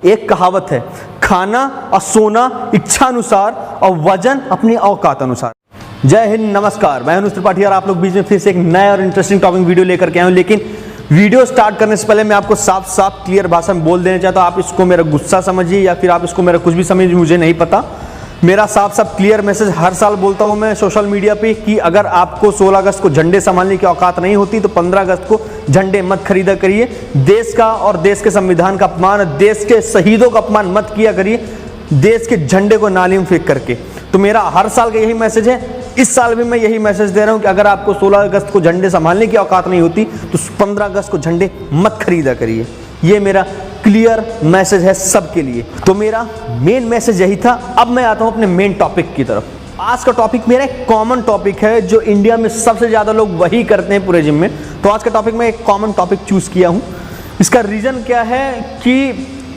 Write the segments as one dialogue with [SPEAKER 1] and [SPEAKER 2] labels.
[SPEAKER 1] एक कहावत है, खाना और सोना इच्छानुसार और वजन अपनी औकात अनुसार। जय हिंद, नमस्कार, मैं अनुज त्रिपाठी और आप लोग बीच में फिर से एक नया और इंटरेस्टिंग टॉपिक वीडियो लेकर के आए हूं। लेकिन वीडियो स्टार्ट करने से पहले मैं आपको साफ साफ क्लियर भाषा में बोल देना चाहता हूं। आप इसको मेरा गुस्सा समझिए या फिर आप इसको मेरा कुछ भी समझिए, मुझे नहीं पता। मेरा साफ साफ क्लियर मैसेज हर साल बोलता हूं मैं सोशल मीडिया पे कि अगर आपको 16 अगस्त को झंडे संभालने की औकात नहीं होती तो 15 अगस्त को झंडे मत खरीदा करिए। देश का और देश के संविधान का अपमान, देश के शहीदों का अपमान मत किया करिए देश के झंडे को नाली में फेंक करके। तो मेरा हर साल का यही मैसेज है, इस साल भी मैं यही मैसेज दे रहा हूं कि अगर आपको 16 अगस्त को झंडे संभालने की औकात नहीं होती तो 15 अगस्त को झंडे मत खरीदा करिए। ये मेरा क्लियर मैसेज है सबके लिए। तो मेरा मेन मैसेज यही था। अब मैं आता हूं अपने मेन टॉपिक की तरफ। आज का टॉपिक मेरा एक कॉमन टॉपिक है जो इंडिया में सबसे ज्यादा लोग वही करते हैं पूरे जिम में। तो आज का टॉपिक मैं एक कॉमन टॉपिक चूज किया हूं। इसका रीजन क्या है कि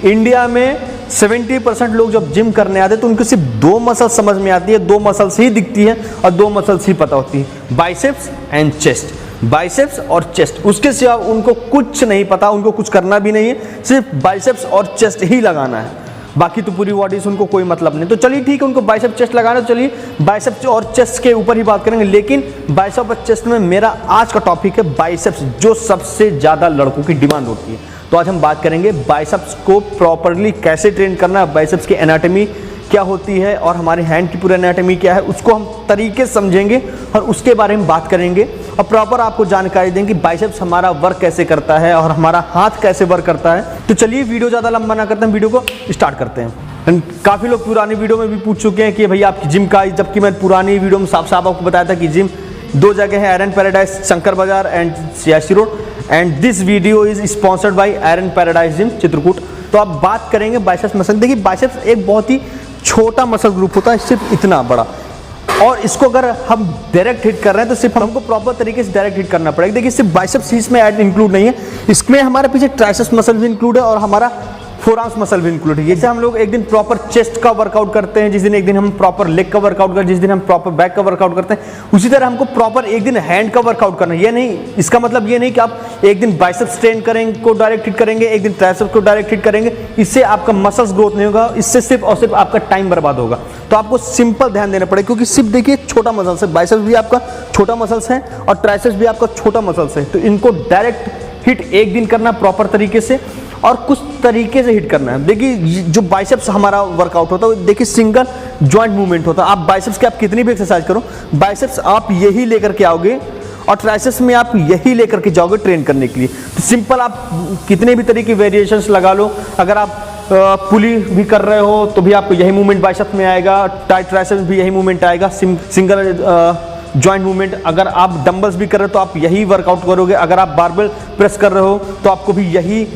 [SPEAKER 1] इंडिया में 70% लोग जब जिम करने आते हैं तो उनको सिर्फ दो मसल्स समझ में आती है, दो मसल्स ही दिखती है और दो मसल्स ही पता होती है, बाइसेप्स एंड चेस्ट। बाइसेप्स और चेस्ट, उसके सिवा उनको कुछ नहीं पता, उनको कुछ करना भी नहीं है, सिर्फ बाइसेप्स और चेस्ट ही लगाना है। बाकी तो पूरी बॉडी से उनको कोई मतलब नहीं। तो चलिए ठीक है, उनको बाइसेप्स चेस्ट लगाना, तो चलिए बाइसेप्स और चेस्ट के ऊपर ही बात करेंगे। लेकिन बाइसेप्स और चेस्ट में मेरा आज का टॉपिक है बाइसेप्स, जो सबसे ज़्यादा लड़कों की डिमांड होती है। तो आज हम बात करेंगे बाइसेप्स को प्रॉपरली कैसे ट्रेन करना है, बाइसेप्स की एनाटॉमी क्या होती है और हमारे हैंड की पूरी एनाटॉमी क्या है, उसको हम तरीके से समझेंगे और उसके बारे में बात करेंगे और प्रॉपर आपको जानकारी देंगे कि बाइसेप्स हमारा वर्क कैसे करता है और हमारा हाथ कैसे वर्क करता है। तो चलिए वीडियो ज़्यादा लंबा ना करते हैं, वीडियो को स्टार्ट करते हैं। काफ़ी लोग पुरानी वीडियो में भी पूछ चुके हैं कि भैया आपकी जिम का, जबकि मैं पुरानी वीडियो में साफ साफ आपको बताया था कि जिम दो जगह है, आयरन पैराडाइज शंकर बाजार एंड सियासी road. And this video is sponsored by iron paradise gym Chitrakoot. तो अब बात करेंगे बाइसेप्स मसल। देखिए बाइसेप्स एक बहुत ही छोटा मसल ग्रुप होता है, सिर्फ इतना बड़ा, और इसको अगर हम डायरेक्ट हिट कर रहे हैं तो सिर्फ हमको प्रॉपर तरीके से डायरेक्ट हिट करना पड़ेगा। देखिए सिर्फ बाइसेप्स ही इसमें ऐड इंक्लूड नहीं है, इसमें हमारे पीछे ट्राइसेप्स मसल भी इंक्लूड है और हमारा फोरआर्म्स मसल भी इंक्लूड है। जैसे हम लोग एक दिन प्रॉपर चेस्ट का वर्कआउट करते हैं, जिस दिन एक दिन हम प्रॉपर लेग का वर्कआउट करते हैं, जिस दिन हम प्रॉपर बैक का वर्कआउट करते हैं, उसी तरह हमको प्रॉपर एक दिन हैंड का वर्कआउट करना है। ये नहीं, इसका मतलब ये नहीं कि आप एक दिन बाइसेप्स ट्रेन करेंगे को डायरेक्ट हिट करेंगे, एक दिन ट्राइसेप्स को डायरेक्ट हिट करेंगे, इससे आपका मसल्स ग्रोथ नहीं होगा, इससे सिर्फ और सिर्फ आपका टाइम बर्बाद होगा। तो आपको सिंपल ध्यान देना पड़ेगा, क्योंकि सिर्फ देखिए छोटा मसल्स है, बाइसेप्स भी आपका छोटा मसल्स है और ट्राइसेप्स भी आपका छोटा मसल्स है। तो इनको डायरेक्ट हिट एक दिन करना प्रॉपर तरीके से और कुछ तरीके से हिट करना है। देखिए जो बाइसेप्स हमारा वर्कआउट होता है, देखिए सिंगल जॉइंट मूवमेंट होता है। आप बाइसेप्स के आप कितनी भी एक्सरसाइज करो, बाइसेप्स आप यही लेकर के आओगे और ट्राइसेप्स में आप यही लेकर के जाओगे ट्रेन करने के लिए। तो सिंपल आप कितने भी तरीके की वेरिएशंस लगा लो। अगर आप पुली भी कर रहे हो तो भी आपको यही मूवमेंट बाइसेप्स में आएगा, टाइट ट्राइसेप्स भी यही मूवमेंट आएगा, सिंगल जॉइंट मूवमेंट। अगर आप डंबल्स भी कर रहे हो तो आप यही वर्कआउट करोगे, अगर आप बारबेल प्रेस कर रहे हो तो आपको भी यही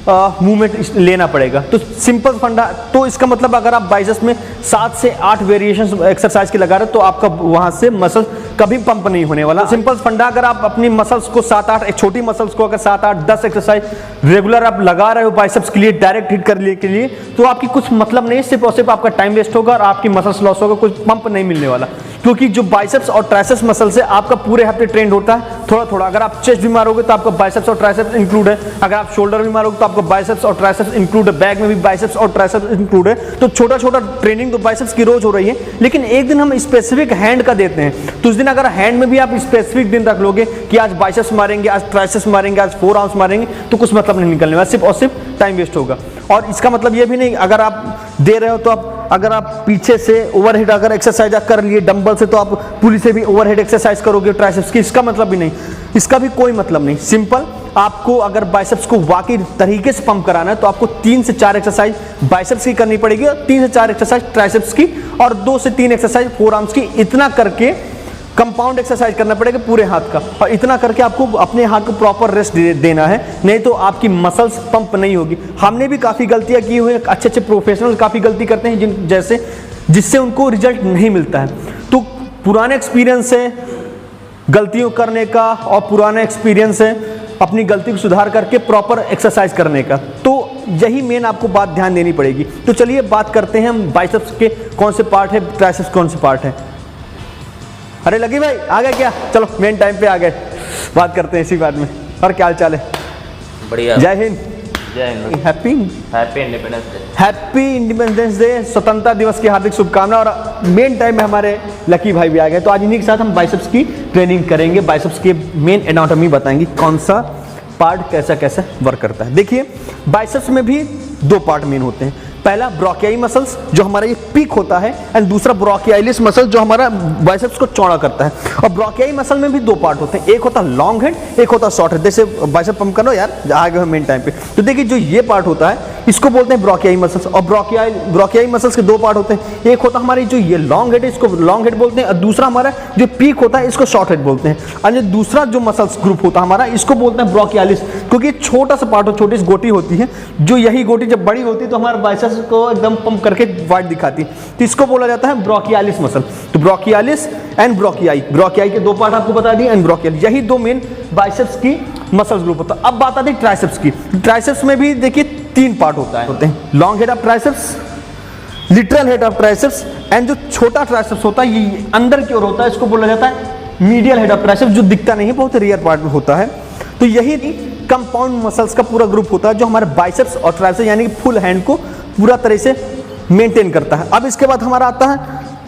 [SPEAKER 1] मूवमेंट लेना पड़ेगा। तो सिंपल फंडा। तो इसका मतलब अगर आप बाइसेप्स में 7 से 8 वेरिएशंस एक्सरसाइज के लगा रहे हो तो आपका वहां से मसल कभी पंप नहीं होने वाला। सिंपल फंडा, अगर आप अपनी मसल्स को 7-8, एक छोटी मसल्स को अगर 7-8-10 एक्सरसाइज रेगुलर आप लगा रहे हो बाइसेप्स के लिए डायरेक्ट हिट करने के लिए, तो आपकी कुछ मतलब नहीं, सिर्फ और सिर्फ आपका टाइम वेस्ट होगा और आपकी मसल्स लॉस होगा, कुछ पंप नहीं मिलने वाला। क्योंकि जो बाइसेप्स और ट्राइसेप्स मसल से आपका पूरे हफ्ते ट्रेंड होता है थोड़ा थोड़ा। अगर आप चेस्ट भी मारोगे तो आपका बाइसेप्स और ट्राइसेप्स इंक्लूड है, अगर आप शोल्डर भी मारोगे तो आपका बाइसेप्स और ट्राइसेप्स इंक्लूड है, बैक में भी बाइसेप्स और ट्राइसेप्स इंक्लूड है। तो छोटा छोटा ट्रेनिंग तो बाइसेप्स की रोज हो रही है, लेकिन एक दिन हम स्पेसिफिक हैंड का देते हैं। तो उस दिन अगर हैंड में भी आप स्पेसिफिक दिन रख लोगे कि आज बाइसेप्स मारेंगे, आज ट्राइसेप्स मारेंगे, आज फोर आर्म्स मारेंगे, तो कुछ मतलब नहीं निकलने वाला, सिर्फ और सिर्फ टाइम वेस्ट होगा। और इसका मतलब ये भी नहीं अगर आप दे रहे हो तो आप, अगर आप पीछे से ओवरहेड अगर एक्सरसाइज कर लिए डंबल से तो आप पुली से भी ओवरहेड एक्सरसाइज करोगे ट्राइसेप्स की, इसका मतलब भी नहीं, इसका भी कोई मतलब नहीं। सिंपल आपको अगर बाइसेप्स को वाकई तरीके से पंप कराना है तो आपको 3 से 4 एक्सरसाइज बाइसेप्स की करनी पड़ेगी और 3 से 4 एक्सरसाइज ट्राइसेप्स की और 2 से 3 एक्सरसाइज फोर आर्म्स की। इतना करके कंपाउंड एक्सरसाइज करना पड़ेगा पूरे हाथ का, और इतना करके आपको अपने हाथ को प्रॉपर रेस्ट देना है, नहीं तो आपकी मसल्स पंप नहीं होगी। हमने भी काफ़ी गलतियां की हुई हैं, अच्छे अच्छे प्रोफेशनल काफ़ी गलती करते हैं जिससे उनको रिजल्ट नहीं मिलता है। तो पुराने एक्सपीरियंस है गलतियों करने का और पुराना एक्सपीरियंस है अपनी गलती को सुधार करके प्रॉपर एक्सरसाइज करने का। तो यही मेन आपको बात ध्यान देनी पड़ेगी। तो चलिए बात करते हैं हम बाइसेप्स के कौन से पार्ट है, ट्राइसेप्स कौन से पार्ट है। अरे लगी भाई आ गए क्या? चलो मेन टाइम पे आ गए, बात करते हैं इसी बात में। और क्या हाल चाल है?
[SPEAKER 2] बढ़िया।
[SPEAKER 1] जय हिंद।
[SPEAKER 2] जय Hind.
[SPEAKER 1] Happy
[SPEAKER 2] independence day.
[SPEAKER 1] Happy independence day, स्वतंत्रता दिवस की हार्दिक शुभकामनाएं। और मेन टाइम में हमारे लकी भाई भी आ गए, तो आज इन्हीं के साथ हम बाइसेप्स की ट्रेनिंग करेंगे। बाइसेप्स के मेन एनाटॉमी बताएंगे, कौन सा पार्ट कैसा कैसा वर्क करता है। देखिए बाइसेप्स में भी दो पार्ट मेन होते हैं। पहला ब्रोकियाई मसल्स जो हमारा ये पीक होता है, एंड दूसरा ब्रोकियालिस मसल जो हमारा बाइसेप्स को चौड़ा करता है। और ब्रोकियाई मसल में भी दो पार्ट होते हैं, एक होता है लॉन्ग हेड, एक होता है शॉर्ट हेड। जैसे बाइसेप पंप करो यार, आ गए मेन टाइम पे। तो देखिए जो ये पार्ट होता है इसको बोलते हैं ब्रोकियाई मसल्स। और ब्रोकियाई मसल्स के दो पार्ट होते हैं, एक होता है हमारी जो ये लॉन्ग हेड है, इसको लॉन्ग हेड बोलते हैं, और दूसरा हमारा जो पीक होता है इसको शॉर्ट हेड बोलते हैं। और जो दूसरा जो मसल्स ग्रुप होता है हमारा, इसको बोलते हैं ब्रोकियालिस, क्योंकि छोटा सा पार्ट हो, छोटी सी गोटी होती है, जो यही गोटी जब बड़ी होती है तो हमारे बाइसेप्स को एकदम पंप करके वाइड दिखाती है, तो इसको बोला जाता है ब्रोकियालिस मसल। तो ब्रोकियालिस एंड ब्रोकियाई, ब्रोकियाई के दो पार्ट आपको बता दिए, एंड ब्रोकियालिस, यही दो मेन बाइसेप्स की मसल्स ग्रुप होता है। अब बात आती है ट्राइसेप्स की। ट्राइसेप्स में भी देखिए तीन पार्ट होते हैं, long head of triceps, literal head of triceps, and जो छोटा ट्राइसेप्स होता है ये अंदर की ओर होता है, इसको बोला जाता है मीडियल हेड ऑफ ट्राइसेप्स, जो दिखता नहीं है, बहुत रेयर पार्ट में होता है। तो यही कंपाउंड मसल्स का पूरा ग्रुप होता है जो हमारे बाइसेप्स और ट्राइसेप्स यानी कि फुल हैंड को पूरा तरह से मेंटेन करता है। अब इसके बाद हमारा आता है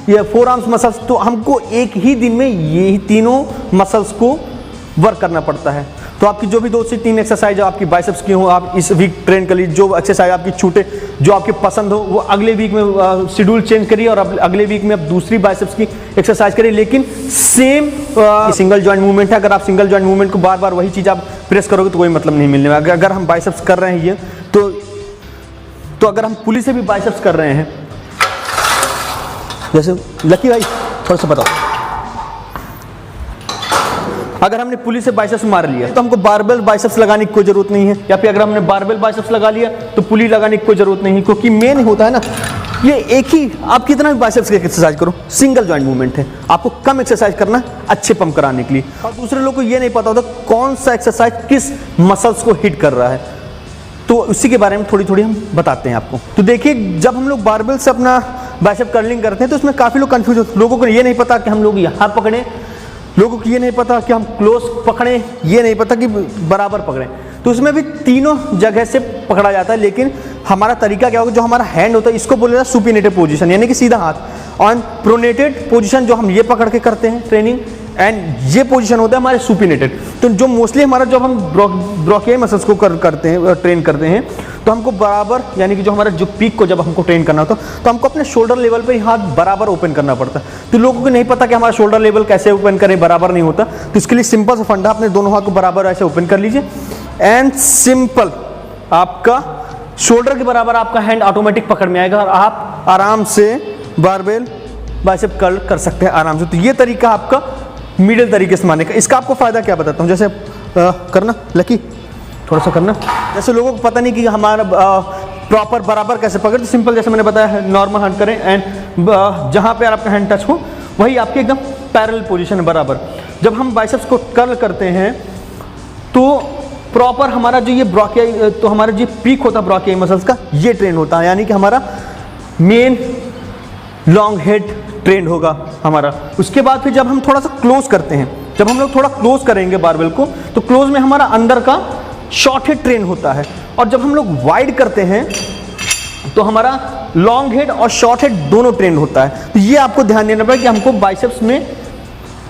[SPEAKER 1] ये फोर आर्म्स मसल्स। तो हमको एक ही दिन में ये तीनों मसल्स को वर्क करना पड़ता है। तो आपकी जो भी 2 से 3 एक्सरसाइज आपकी बाइसेप्स की हो, आप इस वीक ट्रेन कर लीजिए। जो एक्सरसाइज आपकी छूटे, जो आपके पसंद हो, वो अगले वीक में शेड्यूल चेंज करिए, और अगले वीक में आप दूसरी बाइसेप्स की एक्सरसाइज करिए। लेकिन सेम सिंगल जॉइंट मूवमेंट है, अगर आप सिंगल जॉइंट मूवमेंट को बार बार वही चीज़ आप प्रेस करोगे तो कोई मतलब नहीं मिलने वाला। अगर हम बाइसेप्स कर रहे हैं ये तो अगर हम पुली से भी बाइसेप्स कर रहे हैं, जैसे लकी भाई थोड़ा सा बताओ, अगर हमने पुली से बाइसेप्स मार लिया तो हमको बारबेल बाइसेप्स लगाने की कोई जरूरत नहीं है, या फिर अगर हमने बारबेल बाइसेप्स लगा लिया तो पुली लगाने की कोई जरूरत नहीं है, क्योंकि मेन होता है ना ये एक ही, आप कितना भी बाइसेप्स की एक्सरसाइज करो, सिंगल जॉइंट मूवमेंट है, आपको कम एक्सरसाइज करना अच्छे पंप कराने के लिए। और दूसरे लोग को ये नहीं पता होता कौन सा एक्सरसाइज किस मसल्स को हिट कर रहा है, तो उसी के बारे में थोड़ी थोड़ी हम बताते हैं आपको। तो देखिए जब हम लोग बारबेल से अपना बाइसेप कर्लिंग करते हैं तो उसमें काफ़ी लोग कंफ्यूज होते हैं। लोगों को ये नहीं पता कि हम लोग यहाँ पकड़ें, लोगों को ये नहीं पता कि हम क्लोज पकड़ें, ये नहीं पता कि बराबर पकड़ें। तो उसमें भी तीनों जगह से पकड़ा जाता है, लेकिन हमारा तरीका क्या होगा, जो हमारा हैंड होता है इसको बोला जाता है सुपिनेटेड पोजीशन, यानी कि सीधा हाथ। ऑन प्रोनेटेड पोजीशन जो हम ये पकड़ के करते हैं ट्रेनिंग, एंड ये पोजीशन होता है हमारे सुपिनेटेड। तो जो मोस्टली हमारा जब हम ब्रोकियाई मसल्स को करते हैं, ट्रेन करते हैं, तो हमको बराबर यानी कि जो हमारा जो पीक को जब हमको ट्रेन करना होता है तो हमको अपने शोल्डर लेवल पे हाथ बराबर ओपन करना पड़ता है। तो लोगों को नहीं पता कि हमारा शोल्डर लेवल कैसे ओपन करें, बराबर नहीं होता। तो इसके लिए सिंपल सा फंडा, अपने दोनों हाथ को बराबर ऐसे ओपन कर लीजिए, एंड सिंपल आपका शोल्डर के बराबर आपका हैंड ऑटोमेटिक पकड़ में आएगा, और आप आराम से बारबेल बाइसेप कर्ल कर सकते हैं आराम से। तो ये तरीका आपका मिडिल तरीके से मारने का। इसका आपको फायदा क्या बताता हूँ, जैसे करना लकी थोड़ा सा करना, जैसे लोगों को पता नहीं कि हमारा प्रॉपर बराबर कैसे पकड़, तो सिंपल जैसे मैंने बताया नॉर्मल हैंड करें, एंड जहाँ पे आपका हैंड टच हो वही आपके एकदम पैरेलल पोजीशन है बराबर। जब हम बाइसेप्स को कर्ल करते हैं तो प्रॉपर हमारा जो ये ब्रोकियाई, तो हमारा जो पीक होता है ब्रोकियाई मसल्स का, ये ट्रेन होता है, यानी कि हमारा मेन लॉन्ग हेड ट्रेंड होगा हमारा। उसके बाद फिर जब हम थोड़ा सा क्लोज करते हैं, जब हम लोग थोड़ा क्लोज करेंगे बारबेल को, तो क्लोज में हमारा अंदर का शॉर्ट हेड ट्रेन होता है, और जब हम लोग वाइड करते हैं तो हमारा लॉन्ग हेड और शॉर्ट हेड दोनों ट्रेन होता है। तो ये आपको ध्यान देना पड़ेगा कि हमको बाइसेप्स में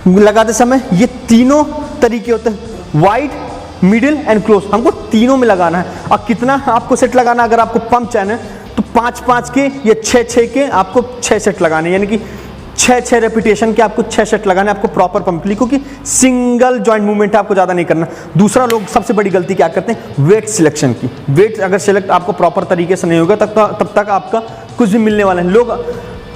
[SPEAKER 1] लगाते समय ये तीनों तरीके होते हैं, वाइड, मिडिल एंड क्लोज, हमको तीनों में लगाना है। और कितना आपको सेट लगाना, अगर आपको पंप चाहिए तो 5-5 के या 6-6 के आपको 6 सेट लगाने, यानी कि 6-6 रेपिटेशन के आपको 6 सेट लगाने आपको प्रॉपर पंप के लिए, क्योंकि सिंगल जॉइंट मूवमेंट आपको ज़्यादा नहीं करना। दूसरा लोग सबसे बड़ी गलती क्या करते हैं, वेट सिलेक्शन की। वेट अगर सिलेक्ट आपको प्रॉपर तरीके से नहीं होगा तब तक आपका कुछ भी मिलने वाला है। लोग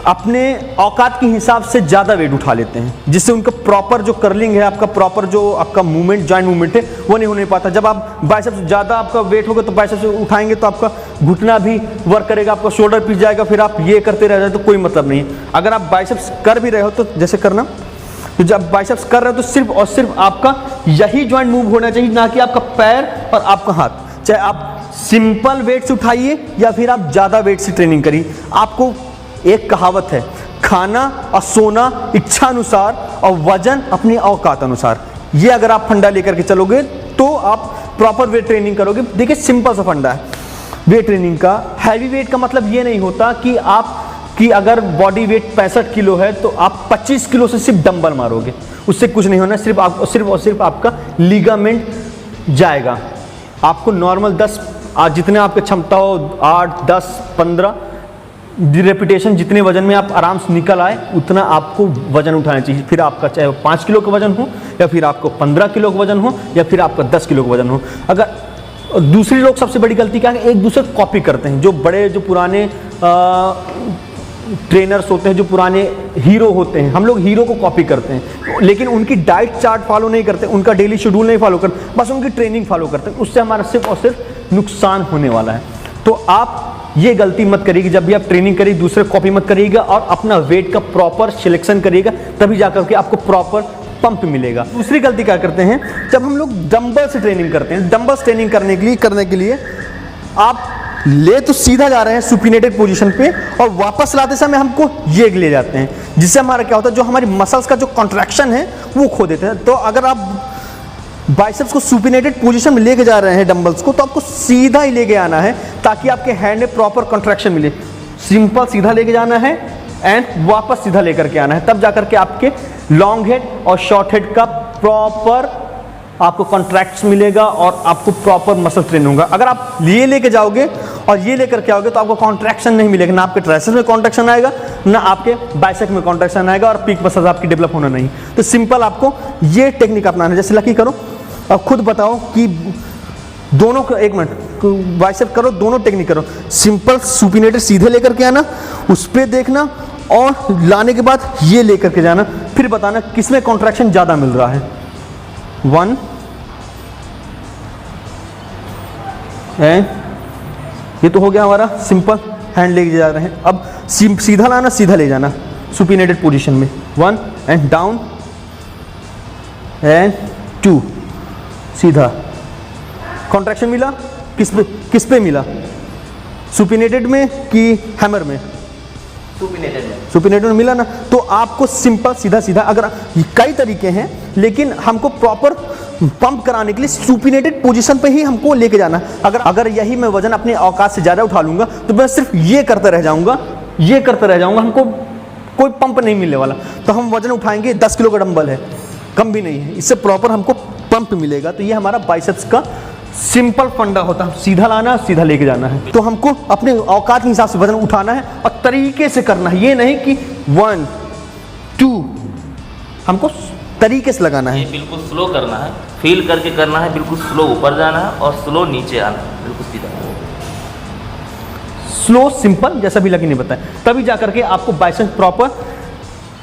[SPEAKER 1] अपने औकात के हिसाब से ज़्यादा वेट उठा लेते हैं, जिससे उनका प्रॉपर जो कर्लिंग है, आपका प्रॉपर जो आपका मूवमेंट, जॉइंट मूवमेंट है, वो नहीं होने पाता। जब आप बाइसेप्स ज़्यादा आपका वेट होगा तो बाइसेप्स उठाएंगे तो आपका घुटना भी वर्क करेगा, आपका शोल्डर पीछे जाएगा, फिर आप ये करते रह जाए तो कोई मतलब नहीं है। अगर आप बाइसेप्स कर भी रहे हो तो जैसे करना, तो जब बाइसेप्स कर रहे हो तो सिर्फ और सिर्फ आपका यही जॉइंट मूव होना चाहिए, ना कि आपका पैर और आपका हाथ। चाहे आप सिंपल वेट से उठाइए या फिर आप ज़्यादा वेट से ट्रेनिंग करिए। आपको एक कहावत है, खाना और सोना इच्छा अनुसार और वजन अपनी औकात अनुसार। ये अगर आप फंडा लेकर के चलोगे तो आप प्रॉपर वेट ट्रेनिंग करोगे। देखिए सिंपल सा फंडा है। वेट ट्रेनिंग का। हैवी वेट का मतलब ये नहीं होता कि अगर बॉडी वेट 65 किलो है तो आप 25 किलो से सिर्फ डंबल मारोगे, उससे कुछ नहीं होना। सिर्फ आपका लिगामेंट जाएगा। आपको नॉर्मल 10 जितने आपकी क्षमता हो, 8, 10, 15 रेपिटेशन, जितने वजन में आप आराम से निकल आए उतना आपको वजन उठाना चाहिए। फिर आपका चाहे 5 किलो का वजन हो, या फिर आपको 15 किलो का वजन हो, या फिर आपका 10 किलो का वजन हो। अगर दूसरे लोग सबसे बड़ी गलती क्या है, एक दूसरे को कॉपी करते हैं। जो पुराने ट्रेनर्स होते हैं, जो पुराने हीरो होते हैं, हम लोग हीरो को कॉपी करते हैं, लेकिन उनकी डाइट चार्ट फॉलो नहीं करते, उनका डेली शेड्यूल नहीं फॉलो करते, बस उनकी ट्रेनिंग फॉलो करते हैं। उससे हमारा सिर्फ और सिर्फ नुकसान होने वाला है। तो आप ये गलती मत करिएगा, जब भी आप ट्रेनिंग करिए दूसरे कॉपी मत करिएगा, और अपना वेट का प्रॉपर सिलेक्शन करिएगा, तभी जाकर के आपको प्रॉपर पंप मिलेगा। दूसरी गलती क्या करते हैं, जब हम लोग डंबल से ट्रेनिंग करते हैं, डंबल्स ट्रेनिंग करने के लिए आप ले तो सीधा जा रहे हैं सुपिनेटेड पोजीशन पे, और वापस लाते समय हमको ये ले जाते हैं, जिससे हमारा क्या होता है, जो हमारी मसल्स का जो कॉन्ट्रैक्शन है वो खो देते हैं। तो अगर आप बाइसेप्स को सुपिनेटेड पोजीशन में लेके जा रहे हैं डंबल्स को, तो आपको सीधा ही लेके आना है, ताकि आपके हैंड में प्रॉपर कॉन्ट्रैक्शन मिले। सिंपल सीधा लेके जाना है एंड वापस सीधा लेकर के आना है, तब जाकर के आपके लॉन्ग हेड और शॉर्ट हेड का प्रॉपर आपको कॉन्ट्रैक्ट्स मिलेगा और आपको प्रॉपर मसल ट्रेन होगा। अगर आप ये लेके जाओगे और ये लेकर के आओगे तो आपको कॉन्ट्रैक्शन नहीं मिलेगा, ना आपके ट्राइसेप्स में कॉन्ट्रैक्शन आएगा, ना आपके बाइसेप्स में कॉन्ट्रैक्शन आएगा, और पीक मसल्स आपकी डेवलप होना नहीं। तो सिंपल आपको ये टेक्निक अपनाना है। जैसे लकी करो और खुद बताओ कि दोनों को, 1 मिनट, बाइसेप करो, दोनों टेक्निक करो। सिंपल सुपिनेटेड सीधे लेकर के आना, उस पर देखना, और लाने के बाद ये लेकर के जाना, फिर बताना किसमें कॉन्ट्रैक्शन ज़्यादा मिल रहा है। 1 एंड ये तो हो गया हमारा सिंपल, हैंड लेके जा रहे हैं। अब सीधा लाना, सीधा ले जाना सुपिनेटेड पोजीशन में। 1 एंड डाउन एंड 2 सीधा। कॉन्ट्रैक्शन मिला किस पे मिला, सुपिनेटेड में कि हैमर में? सुपिनेटेड में मिला ना। तो आपको सिंपल सीधा, अगर कई तरीके हैं, लेकिन हमको प्रॉपर पंप कराने के लिए सुपिनेटेड पोजीशन पे ही हमको लेके जाना। अगर यही मैं वजन अपने औकात से ज़्यादा उठा लूँगा तो मैं सिर्फ ये करते रह जाऊँगा, हमको कोई पंप नहीं मिलने वाला। तो हम वजन उठाएंगे, 10 किलो का डंबल है, कम भी नहीं है, इससे प्रॉपर हमको पंप मिलेगा। तो ये हमारा बाइसेप्स का सिंपल फंडा होता है, सीधा लाना, सीधा लेके जाना है। तो हमको अपने औकात के हिसाब से वजन उठाना है और तरीके से करना है, ये नहीं कि 1 2, हमको तरीके से लगाना है।
[SPEAKER 2] बिल्कुल स्लो करना है, फील करके करना है, बिल्कुल स्लो ऊपर जाना है और स्लो नीचे आना है, बिल्कुल सीधा।
[SPEAKER 1] स्लो सिंपल, जैसा भी लकी ने बताया, तभी जाकर के आपको बाइसेप्स प्रॉपर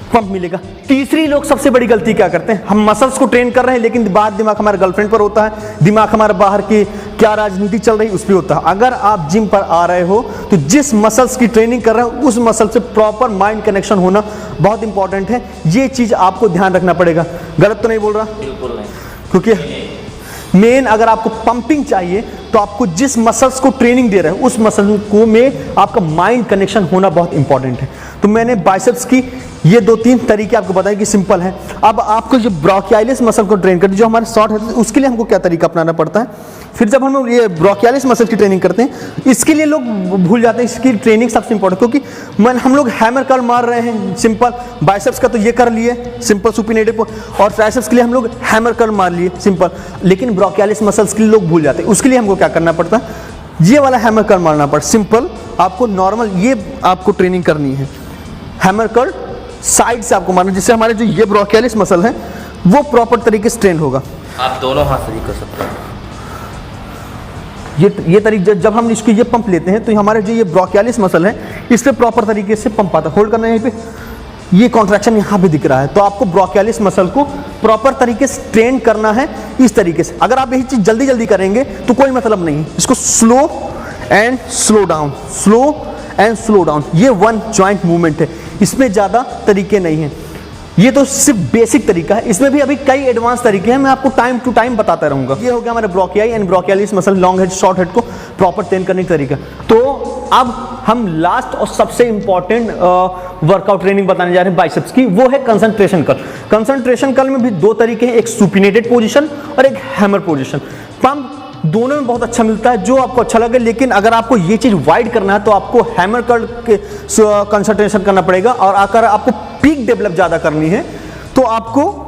[SPEAKER 1] पंप मिलेगा। तीसरी लोग सबसे बड़ी गलती क्या करते हैं, हम मसल्स को ट्रेन कर रहे हैं, लेकिन बाहर दिमाग हमारे गर्लफ्रेंड पर होता है, दिमाग हमारे बाहर की क्या राजनीति चल रही है उस पर होता है। अगर आप जिम पर आ रहे हो तो जिस मसल्स की ट्रेनिंग कर रहे हो उस मसल से प्रॉपर माइंड कनेक्शन होना बहुत इंपॉर्टेंट है। ये चीज़ आपको ध्यान रखना पड़ेगा। गलत तो नहीं बोल रहा?
[SPEAKER 2] बिल्कुल नहीं।
[SPEAKER 1] क्योंकि मेन अगर आपको पंपिंग चाहिए तो आपको जिस मसल्स को ट्रेनिंग दे रहे हैं उस मसल को में आपका माइंड कनेक्शन होना बहुत इंपॉर्टेंट है। तो मैंने बाइसेप्स की ये 2-3 तरीके आपको बताए कि सिंपल है। अब आपको जो ब्राचियलिस मसल को ट्रेन करते, जो हमारे शॉर्ट है, उसके लिए हमको क्या तरीका अपनाना पड़ता है। फिर जब हम लोग ये ब्राचियलिस मसल की ट्रेनिंग करते हैं, इसके लिए लोग भूल जाते हैं, इसकी ट्रेनिंग सबसे इंपॉर्टेंट, क्योंकि हम लोग हैमर कर्ल मार रहे हैं सिंपल। बाइसेप्स का तो ये कर लिए सिंपल सुपिनेटेड, और ट्राइसेप्स के लिए हम लोग हैमर कर्ल मार लिए सिंपल, लेकिन ब्राचियलिस मसल्स के लिए लोग भूल जाते हैं। उसके लिए हमको क्या करना पड़ता है, ये वाला हैमर कर्ल मारना पड़ता। सिंपल आपको नॉर्मल ये आपको ट्रेनिंग करनी है, हैमर कर्ल साइड से आपको मारना, जिससे हमारे जो ये ब्राचियलिस मसल है वो प्रॉपर तरीके से ट्रेन होगा।
[SPEAKER 2] आप दोनों हाथ से भी कर सकते हैं।
[SPEAKER 1] ये तरीके जब हम इसको ये पंप लेते हैं तो हमारे जो ये ब्राचियलिस मसल है इस पे प्रॉपर तरीके से पंप आता है। होल्ड करना है यहीं पे, ये कॉन्ट्रैक्शन यहाँ पे दिख रहा है, तो आपको ब्राचियलिस मसल को प्रॉपर तरीके से ट्रेन करना है इस तरीके से। अगर आप यही चीज़ जल्दी करेंगे तो कोई मतलब नहीं है। इसको slow and slow down, slow and slow down, ये 1 जॉइंट मूवमेंट है, इसमें ज़्यादा तरीके नहीं हैं। ये तो सिर्फ बेसिक तरीका है, इसमें भी अभी कई एडवांस तरीके हैं, मैं आपको टाइम टू टाइम बताता रहूँगा। ये हो गया हमारे brachii and brachialis muscle, long head short head को प्रॉपर ट्रेन करने का तरीका। तो अब हम लास्ट और सबसे इंपॉर्टेंट वर्कआउट ट्रेनिंग बताने जा रहे हैं बाइसेप्स की, वो है कंसंट्रेशन कर्ल। कंसंट्रेशन कर्ल में भी 2 तरीके हैं, एक सुपिनेटेड पोजीशन और एक हैमर पोजीशन। पंप दोनों में बहुत अच्छा मिलता है, जो आपको अच्छा लगे। लेकिन अगर आपको ये चीज़ वाइड करना है तो आपको हैमर कर्ल के कंसंट्रेशन करना पड़ेगा, और अगर आपको पीक डेवलप ज़्यादा करनी है तो आपको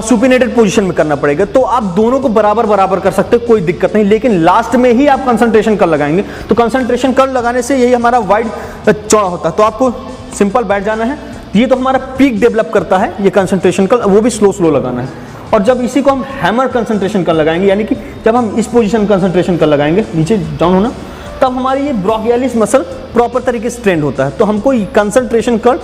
[SPEAKER 1] सुपिनेटेड पोजीशन में करना पड़ेगा। तो आप दोनों को बराबर बराबर कर सकते हो, कोई दिक्कत नहीं, लेकिन लास्ट में ही आप कंसंट्रेशन कर्ल लगाएंगे। तो कंसंट्रेशन कर्ल लगाने से यही हमारा वाइड चौड़ा होता है। तो आपको सिंपल बैठ जाना है। ये तो हमारा पीक डेवलप करता है ये कंसंट्रेशन कर्ल, वो भी स्लो स्लो लगाना है। और जब इसी को हम हैमर कंसंट्रेशन कर्ल लगाएंगे, यानी कि जब हम इस पोजीशन कंसंट्रेशन कर्ल लगाएंगे, नीचे डाउन होना, तब हमारी ये ब्राचियलिस मसल प्रॉपर तरीके से ट्रेंड होता है। तो हमको ये कंसंट्रेशन कर्ल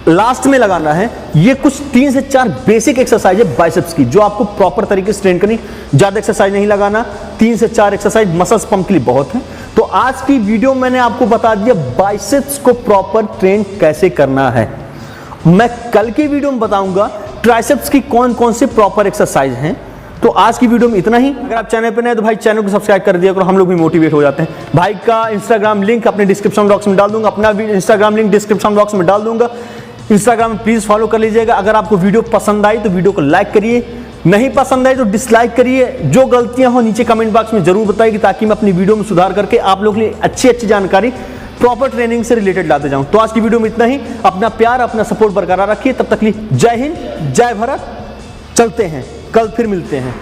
[SPEAKER 1] लास्ट में लगाना है। ये कुछ 3 से 4 बेसिक एक्सरसाइज है बाइसेप्स की, जो आपको प्रॉपर तरीके से ट्रेन करनी। ज़्यादा एक्सरसाइज नहीं लगाना, 3 से 4 एक्सरसाइज मसल्स पंप के लिए बहुत है। तो आज की वीडियो मैंने आपको बता दिया बाइसेप्स को प्रॉपर ट्रेन कैसे करना है। मैं कल की वीडियो में बताऊंगा ट्राइसेप्स की कौन कौन से प्रॉपर एक्सरसाइज हैं। तो आज की वीडियो में इतना ही। अगर आप चैनल पर नए तो भाई चैनल को सब्सक्राइब कर दिया करो, हम लोग भी मोटिवेट हो जाते हैं। भाई का इंस्टाग्राम लिंक अपने डिस्क्रिप्शन बॉक्स में डाल दूंगा, अपना भी इंस्टाग्राम लिंक डिस्क्रिप्शन बॉक्स में डाल दूंगा। इंस्टाग्राम में प्लीज फॉलो कर लीजिएगा। अगर आपको वीडियो पसंद आई तो वीडियो को लाइक करिए, नहीं पसंद आई तो डिसलाइक करिए। जो गलतियां हो नीचे कमेंट बॉक्स में जरूर बताइए, ताकि मैं अपनी वीडियो में सुधार करके आप लोगों के लिए अच्छी अच्छी जानकारी प्रॉपर ट्रेनिंग से रिलेटेड लाते जाऊं। तो आज की वीडियो में इतना ही। अपना प्यार अपना सपोर्ट बरकरार रखिए। तब तक के लिए जय हिंद, जय भारत। चलते हैं, कल फिर मिलते हैं।